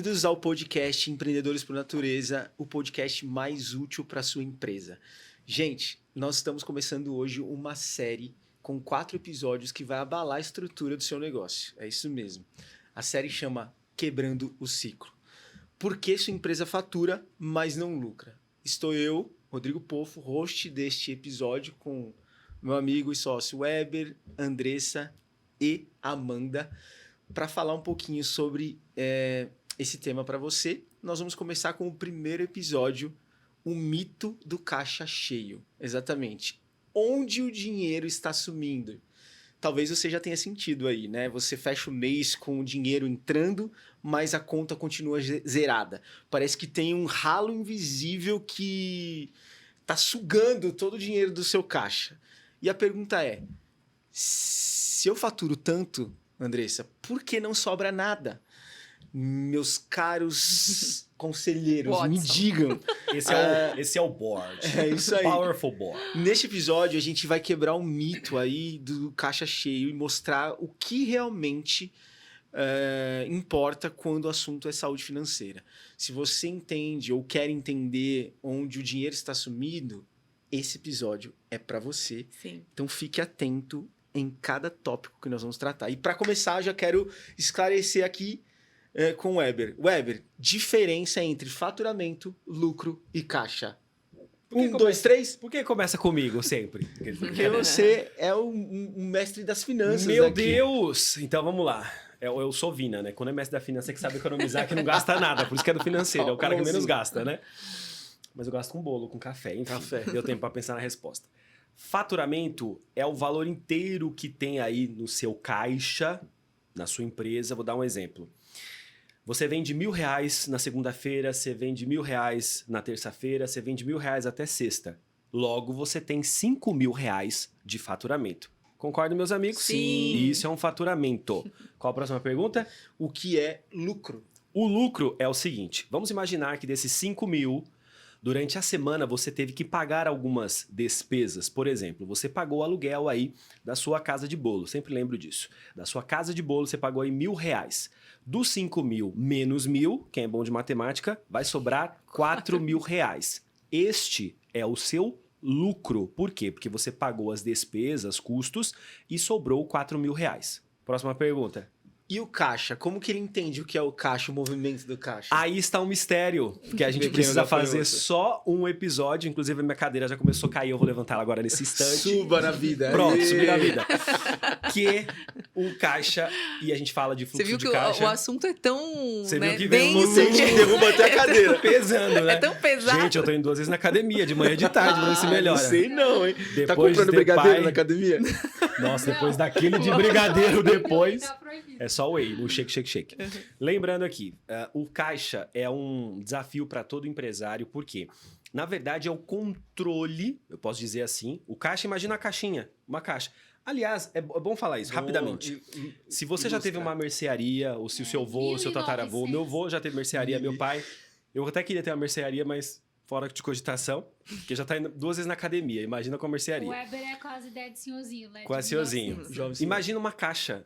Bem-vindos ao podcast Empreendedores por Natureza, o podcast mais útil para sua empresa. Gente, nós estamos começando hoje uma série com 4 episódios que vai abalar a estrutura do seu negócio. É isso mesmo. A série chama Quebrando o Ciclo. Por que sua empresa fatura, mas não lucra? Estou eu, Rodrigo Poffo, host deste episódio, com meu amigo e sócio Weber, Andressa e Amanda, para falar um pouquinho sobre esse tema para você. Nós vamos começar com o primeiro episódio, o mito do caixa cheio. Exatamente. Onde o dinheiro está sumindo? Talvez você já tenha sentido aí, né? Você fecha o mês com o dinheiro entrando, mas a conta continua zerada. Parece que tem um ralo invisível que está sugando todo o dinheiro do seu caixa. E a pergunta é, se eu faturo tanto, Andressa, por que não sobra nada? Meus caros conselheiros, Watson, me digam. Esse é o board. É isso aí. Powerful board. Neste episódio, a gente vai quebrar um mito aí do caixa cheio e mostrar o que realmente importa quando o assunto é saúde financeira. Se você entende ou quer entender onde o dinheiro está sumido, esse episódio é para você. Sim. Então fique atento em cada tópico que nós vamos tratar. E para começar, já quero esclarecer aqui com o Weber. Weber, diferença entre faturamento, lucro e caixa. 1, 2, 3. Por que começa comigo sempre? Porque você é um mestre das finanças. Meu aqui. Deus! Então vamos lá. Eu sou Vina, né? Quando é mestre da finança, é que sabe economizar, que não gasta nada. Por isso que é do financeiro, é o cara que menos gasta, né? Mas eu gasto com bolo, com café, enfim. Deu tempo para pensar na resposta. Faturamento é o valor inteiro que tem aí no seu caixa, na sua empresa. Vou dar um exemplo. Você vende R$1.000 na segunda-feira, você vende R$1.000 na terça-feira, você vende R$1.000 até sexta. Logo, você tem R$5.000 de faturamento. Concordam, meus amigos? Sim. Isso é um faturamento. Qual a próxima pergunta? O que é lucro? O lucro é o seguinte. Vamos imaginar que desses 5.000, durante a semana você teve que pagar algumas despesas. Por exemplo, você pagou o aluguel aí da sua casa de bolo. Sempre lembro disso. Da sua casa de bolo você pagou aí R$1.000. Dos 5.000 menos 1.000, quem é bom de matemática, vai sobrar R$4.000. Este é o seu lucro. Por quê? Porque você pagou as despesas, custos e sobrou R$4.000. Próxima pergunta. E o caixa? Como que ele entende o que é o caixa, o movimento do caixa? Aí está um mistério, que a gente Pequeno precisa gafanhoto. fazer só um episódio. Inclusive, a minha cadeira já começou a cair, eu vou levantar ela agora nesse instante. Suba na vida. Pronto, Aê! subi na vida. Que o caixa, e a gente fala de Você fluxo viu de que caixa. o assunto é tão... Você né, viu que veio denso. Você que derruba até a cadeira. Pesando, né? É tão pesado. Gente, eu tô indo 2 vezes na academia, de manhã e de tarde, pra ver se melhora. Não sei não, hein? Tá Depois comprando de ter brigadeiro pai- na academia? Nossa, depois daquele de brigadeiro depois... Tá proibido. É só o whey, o shake. Lembrando aqui, o caixa é um desafio para todo empresário, por quê? Na verdade, é o controle, eu posso dizer assim, o caixa, imagina a caixinha, uma caixa. Aliás, é bom falar isso, rapidamente. Se você já teve uma mercearia, ou se o seu avô, o seu tataravô, meu avô já teve mercearia, meu pai, eu até queria ter uma mercearia, mas fora de cogitação, porque já tá indo 2 vezes na academia, imagina com a mercearia. O Weber é quase ideia de senhorzinho, né? Quase senhorzinho. Jovem senhor. Imagina uma caixa.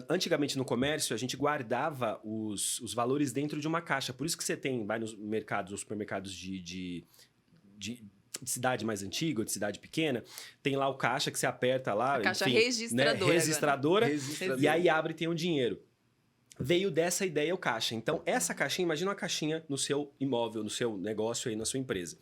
Antigamente no comércio, a gente guardava os valores dentro de uma caixa. Por isso que você vai nos mercados ou supermercados de cidade mais antiga ou de cidade pequena, tem lá o caixa que você aperta lá. A caixa enfim, registradora. Né? Registradora. Registradora. E aí abre e tem o dinheiro. Veio dessa ideia o caixa. Então, essa caixinha, imagina uma caixinha no seu imóvel, no seu negócio aí, na sua empresa.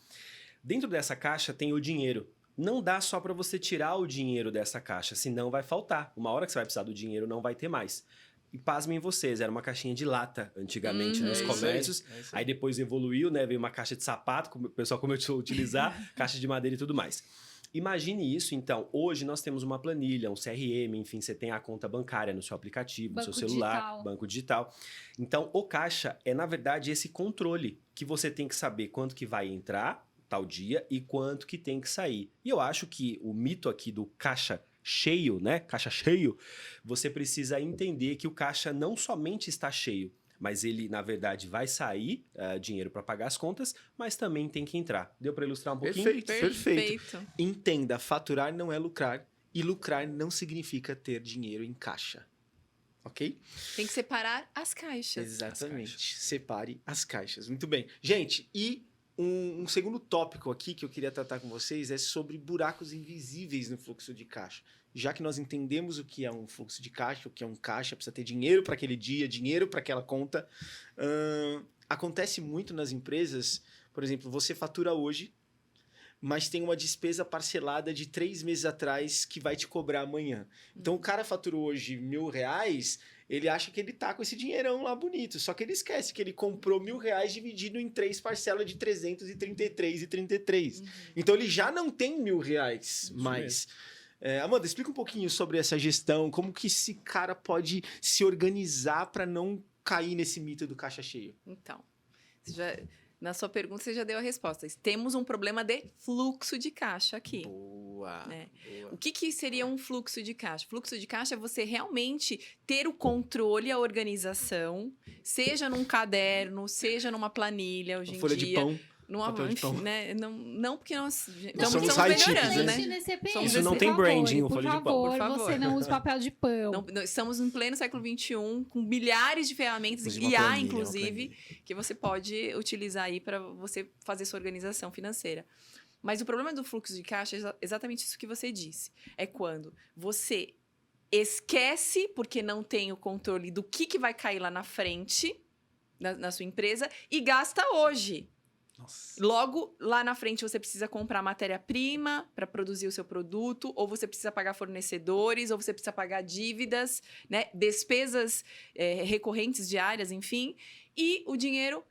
Dentro dessa caixa tem o dinheiro. Não dá só para você tirar o dinheiro dessa caixa, senão vai faltar. Uma hora que você vai precisar do dinheiro, não vai ter mais. E pasmem vocês, era uma caixinha de lata antigamente nos É isso aí, comércios. é isso Aí depois evoluiu, né? Veio uma caixa de sapato, como o pessoal começou a utilizar, caixa de madeira e tudo mais. Imagine isso, então. Hoje nós temos uma planilha, um CRM, enfim, você tem a conta bancária no seu aplicativo, no seu Banco celular, digital. banco digital. Então, o caixa é, na verdade, esse controle que você tem que saber quanto que vai entrar tal dia e quanto que tem que sair. E eu acho que o mito aqui do caixa cheio, né? Caixa cheio, você precisa entender que o caixa não somente está cheio, mas ele, na verdade, vai sair dinheiro para pagar as contas, mas também tem que entrar. Deu para ilustrar um pouquinho? Perfeito. Entenda, faturar não é lucrar e lucrar não significa ter dinheiro em caixa. ok? Tem que separar as caixas. Exatamente. Separe as caixas. Muito bem. Gente, e um segundo tópico aqui que eu queria tratar com vocês é sobre buracos invisíveis no fluxo de caixa. Já que nós entendemos o que é um fluxo de caixa, o que é um caixa, precisa ter dinheiro para aquele dia, dinheiro para aquela conta. Acontece muito nas empresas, por exemplo, você fatura hoje, mas tem uma despesa parcelada de 3 meses atrás que vai te cobrar amanhã. Então, o cara faturou hoje R$1.000, ele acha que ele tá com esse dinheirão lá bonito, só que ele esquece que ele comprou R$1.000 dividido em 3 parcelas de 333,33. Então, ele já não tem R$1.000 mais. Amanda, explica um pouquinho sobre essa gestão, como que esse cara pode se organizar para não cair nesse mito do caixa cheio. Então, na sua pergunta, você já deu a resposta. Temos um problema de fluxo de caixa aqui. Boa. O que seria um fluxo de caixa? Fluxo de caixa é você realmente ter o controle e a organização, seja num caderno, seja numa planilha, hoje em folha dia. de pão. Papel de pão. Né? Não porque nós somos melhorando, né? Isso não tem branding, o por folha de pão. favor, Por favor. você não usa papel de pão. Não, estamos em pleno século XXI, com milhares de ferramentas, Use uma IA, planilha, inclusive, que você pode utilizar aí para você fazer sua organização financeira. Mas o problema do fluxo de caixa é exatamente isso que você disse. É quando você esquece, porque não tem o controle do que vai cair lá na frente, na sua empresa, e gasta hoje. Nossa. Logo, lá na frente, você precisa comprar matéria-prima para produzir o seu produto, ou você precisa pagar fornecedores, ou você precisa pagar dívidas, né? Despesas recorrentes diárias, enfim. E o dinheiro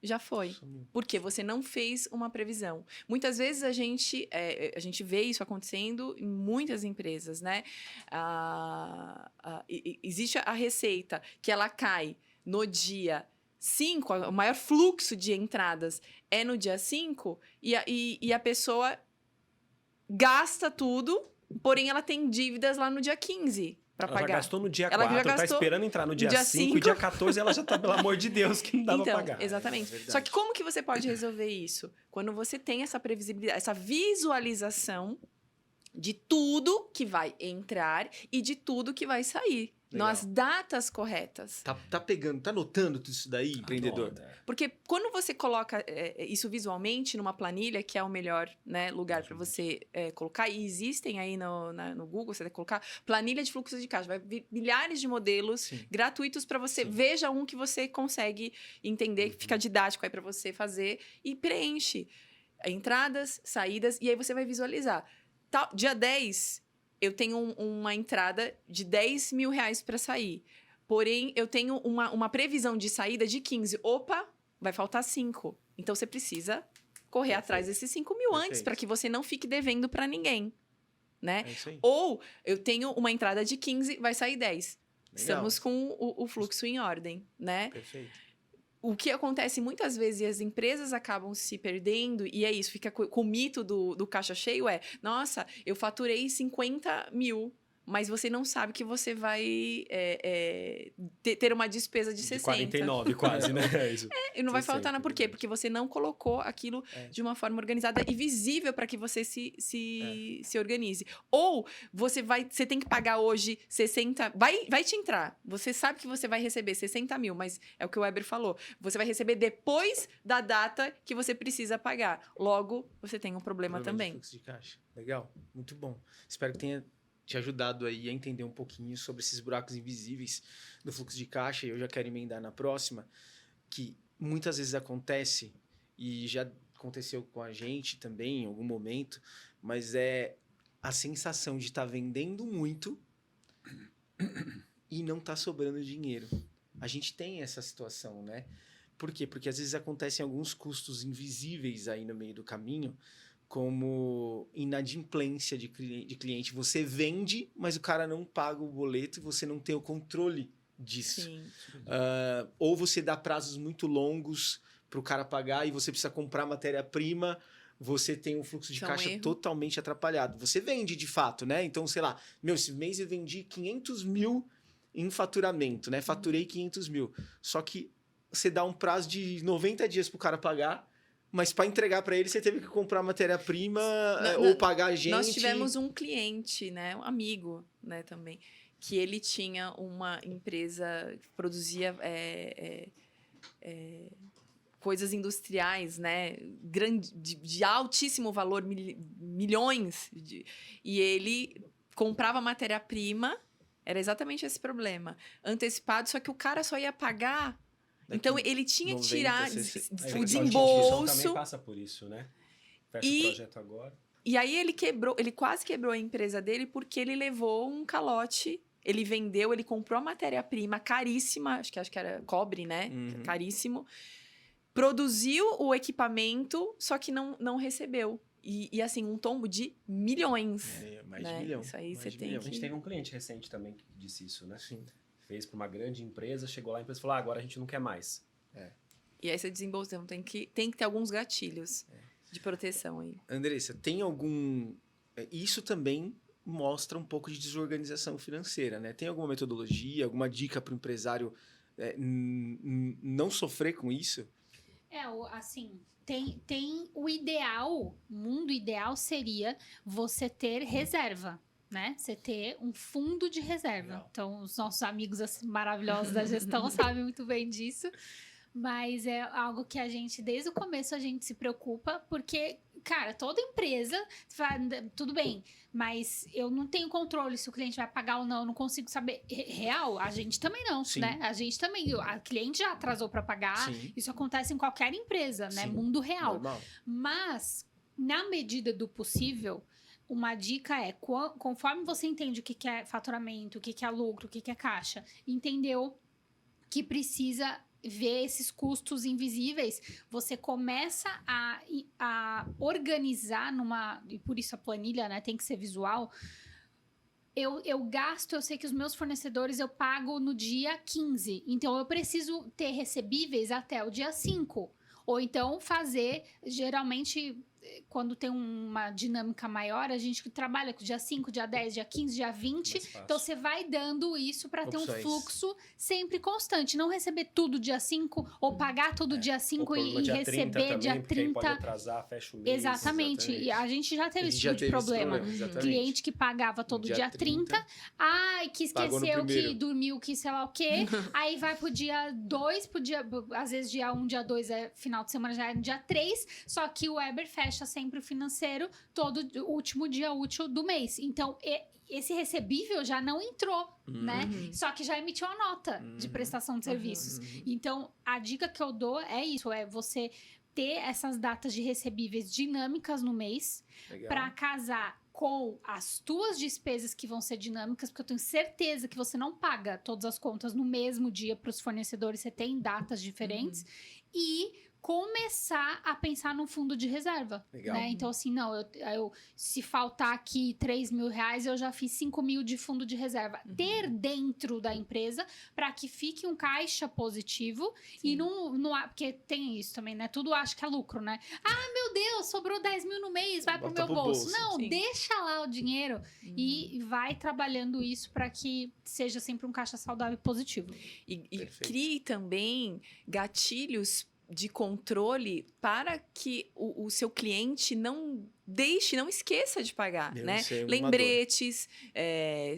já foi. Porque você não fez uma previsão. Muitas vezes a gente vê isso acontecendo em muitas empresas, né? Existe a receita que ela cai no dia 5, o maior fluxo de entradas é no dia 5, e a pessoa gasta tudo, porém ela tem dívidas lá no dia 15 para pagar. Ela já gastou no dia Ela 4, já tá gastou esperando entrar no dia dia 5 e dia 14 ela já tá, pelo amor de Deus, que não dá pra pagar. Exatamente. verdade. Só que como que você pode resolver isso? Quando você tem essa previsibilidade, essa visualização de tudo que vai entrar e de tudo que vai sair. Legal. Nas datas corretas. Tá pegando, tá notando tudo isso daí, empreendedor? Porque quando você coloca isso visualmente numa planilha, que é o melhor, né, lugar para você colocar, e existem aí no Google, você deve colocar planilha de fluxo de caixa. Vai vir milhares de modelos gratuitos para você. Sim. Veja um que você consegue entender, que fica didático aí para você fazer e preenche entradas, saídas, e aí você vai visualizar. Dia 10... eu tenho uma entrada de R$10.000 para sair. Porém, eu tenho uma previsão de saída de 15. Opa, vai faltar 5. Então, você precisa correr atrás desses 5.000 antes, para que você não fique devendo para ninguém. Né? É isso aí. Ou, eu tenho uma entrada de 15, vai sair 10. Legal. Estamos com o fluxo em ordem, né? Perfeito. O que acontece muitas vezes, e as empresas acabam se perdendo, e é isso, fica com o mito do caixa cheio, nossa, eu faturei 50.000, mas você não sabe que você vai ter uma despesa de 60. 49 quase, né? É isso. E não vai 60, faltar, por quê? Porque você não colocou aquilo de uma forma organizada e visível para que você se organize. Ou você tem que pagar hoje 60... Vai te entrar. Você sabe que você vai receber 60.000, mas é o que o Weber falou. Você vai receber depois da data que você precisa pagar. Logo, você tem um problema também. De fluxo de caixa. Legal, muito bom. Espero que tenha te ajudado aí a entender um pouquinho sobre esses buracos invisíveis do fluxo de caixa. E eu já quero emendar na próxima, que muitas vezes acontece, e já aconteceu com a gente também em algum momento, mas é a sensação de estar vendendo muito e não tá sobrando dinheiro. A gente tem essa situação, né? Por quê? Porque às vezes acontecem alguns custos invisíveis aí no meio do caminho, como inadimplência de cliente. Você vende, mas o cara não paga o boleto e você não tem o controle disso. Sim. Ou você dá prazos muito longos para o cara pagar e você precisa comprar matéria-prima, você tem um fluxo de caixa totalmente atrapalhado. Você vende de fato, né? Então, sei lá, esse mês eu vendi 500.000 em faturamento, né? Faturei 500.000. Só que você dá um prazo de 90 dias para o cara pagar, mas para entregar para ele, você teve que comprar matéria-prima ou pagar a gente. Nós tivemos um cliente, né, um amigo, né, também, que ele tinha uma empresa que produzia coisas industriais, né? De altíssimo valor, milhões. E ele comprava matéria-prima, era exatamente esse problema. Antecipado, só que o cara só ia pagar. Então, ele tinha que tirar o desembolso. Também passa por isso, né? Fecha o projeto agora. E aí, ele quase quebrou a empresa dele porque ele levou um calote. Ele vendeu, ele comprou a matéria-prima caríssima, acho que era cobre, né? Caríssimo. Produziu o equipamento, só que não recebeu. E assim, um tombo de milhões. Mais né? de milhão. Isso aí você tem A gente teve um cliente recente também que disse isso, né? Sim. Fez para uma grande empresa, chegou lá, a empresa falou, agora a gente não quer mais. E aí você desembolsa, tem que ter alguns gatilhos de proteção aí. Andressa, tem algum... Isso também mostra um pouco de desorganização financeira, né? Tem alguma metodologia, alguma dica para o empresário não sofrer com isso? Assim, tem o ideal, o mundo ideal seria você ter reserva, né? Você ter um fundo de reserva. Legal. Então, os nossos amigos assim, maravilhosos da gestão sabem muito bem disso. Mas é algo que a gente, desde o começo, a gente se preocupa, porque, cara, toda empresa, tudo bem, mas eu não tenho controle se o cliente vai pagar ou não, eu não consigo saber. Real, a gente também não, Sim. né? A gente também, a cliente já atrasou para pagar, Sim. isso acontece em qualquer empresa, né? Sim. Mundo real. Normal. Mas, na medida do possível, uma dica é, conforme você entende o que é faturamento, o que é lucro, o que é caixa, entendeu que precisa ver esses custos invisíveis, você começa a organizar e por isso a planilha, né, tem que ser visual. Eu sei que os meus fornecedores eu pago no dia 15, então eu preciso ter recebíveis até o dia 5. Ou então fazer, geralmente, quando tem uma dinâmica maior, a gente trabalha com dia 5, dia 10, dia 15, dia 20. Então, você vai dando isso para ter um fluxo sempre constante. Não receber tudo dia 5 ou pagar tudo dia 5 e receber dia 30. Pode atrasar, fecha o mês. Exatamente. E a gente já teve esse tipo de problema. Cliente que pagava todo dia 30. Ai, que esqueceu, que dormiu, que sei lá o quê. Aí vai pro dia 2, às vezes dia 1, dia 2 é final de semana, já é no dia 3. Só que o Weber fecha sempre o financeiro todo último dia útil do mês. Então, esse recebível já não entrou, né? Só que já emitiu a nota de prestação de serviços. Então, a dica que eu dou é isso, é você ter essas datas de recebíveis dinâmicas no mês para casar com as tuas despesas que vão ser dinâmicas, porque eu tenho certeza que você não paga todas as contas no mesmo dia para os fornecedores, você tem datas diferentes. E começar a pensar no fundo de reserva. Né? Então, assim, não, se faltar aqui 3 mil reais, eu já fiz 5 mil de fundo de reserva. Ter dentro da empresa para que fique um caixa positivo. Sim. E não porque tem isso também, né? Tudo acha que é lucro, né? Ah, meu Deus, sobrou 10 mil no mês, vai pro meu bolso. Não, sim, deixa lá o dinheiro e vai trabalhando isso para que seja sempre um caixa saudável e positivo. E crie também gatilhos de controle para que o seu cliente não esqueça de pagar, né? Lembretes,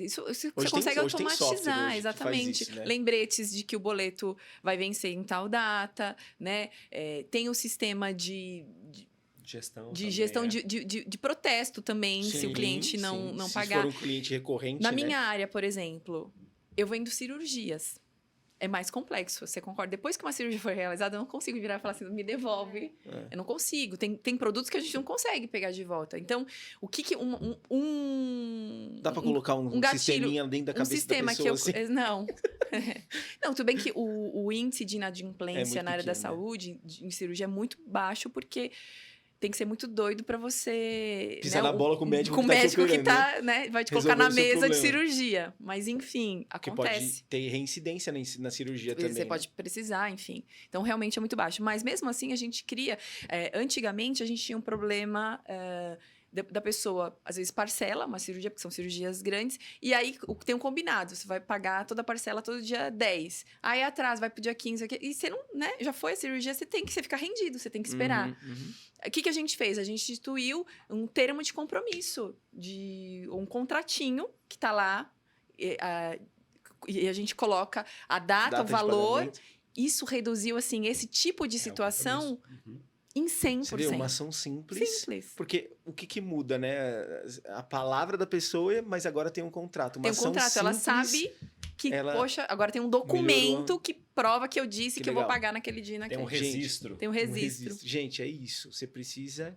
isso você consegue automatizar, exatamente. Isso, né? Lembretes de que o boleto vai vencer em tal data, né? Tem o sistema de gestão de protesto também, sim, se o cliente não pagar. Se for um cliente recorrente, na minha área, por exemplo, eu vendo cirurgias. É mais complexo, você concorda? Depois que uma cirurgia foi realizada, eu não consigo virar e falar assim, me devolve. Eu não consigo. Tem produtos que a gente não consegue pegar de volta. Então, o que dá pra colocar um gatilho, sisteminha dentro da cabeça da pessoa, assim? Não. Não, tudo bem que o índice de inadimplência na área da saúde, em cirurgia, é muito baixo, porque tem que ser muito doido pra você... Pisar na bola com o médico que tá te operando, que tá, né? Vai te colocar na mesa de cirurgia. Mas, enfim, porque acontece. Pode ter reincidência na cirurgia também. Você pode precisar, enfim. Então, realmente é muito baixo. Mas, mesmo assim, a gente cria... antigamente, a gente tinha um problema... da pessoa, às vezes, parcela uma cirurgia, porque são cirurgias grandes, e aí tem um combinado, você vai pagar toda a parcela todo dia 10. Aí atrás, vai pro dia 15, e você não, né? Já foi a cirurgia, você fica rendido, você tem que esperar. O que a gente fez? A gente instituiu um termo de compromisso, um contratinho que tá lá, e a gente coloca a data o valor. Isso reduziu, assim, esse tipo de situação em 100%. Você vê, uma ação simples. Porque o que muda, né? A palavra da pessoa, mas agora tem um contrato. Uma ação simples, ela sabe que, poxa, agora tem um documento que prova que eu disse que eu vou pagar naquele dia e naquele dia. Tem um registro. Tem um registro. Gente, é isso. Você precisa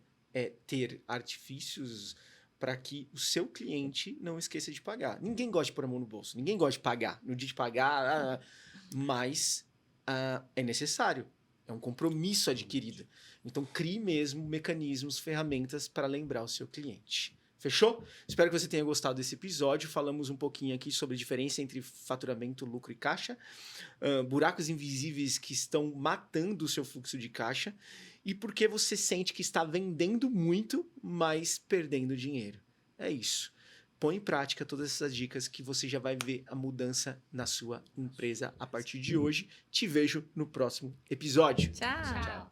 ter artifícios para que o seu cliente não esqueça de pagar. Ninguém gosta de pôr a mão no bolso. Ninguém gosta de pagar. No dia de pagar, mas é necessário. É um compromisso adquirido. Então, crie mesmo mecanismos, ferramentas para lembrar o seu cliente. Fechou? Espero que você tenha gostado desse episódio. Falamos um pouquinho aqui sobre a diferença entre faturamento, lucro e caixa. Buracos invisíveis que estão matando o seu fluxo de caixa. E por que você sente que está vendendo muito, mas perdendo dinheiro. É isso. Põe em prática todas essas dicas que você já vai ver a mudança na sua empresa a partir de hoje. Te vejo no próximo episódio. Tchau.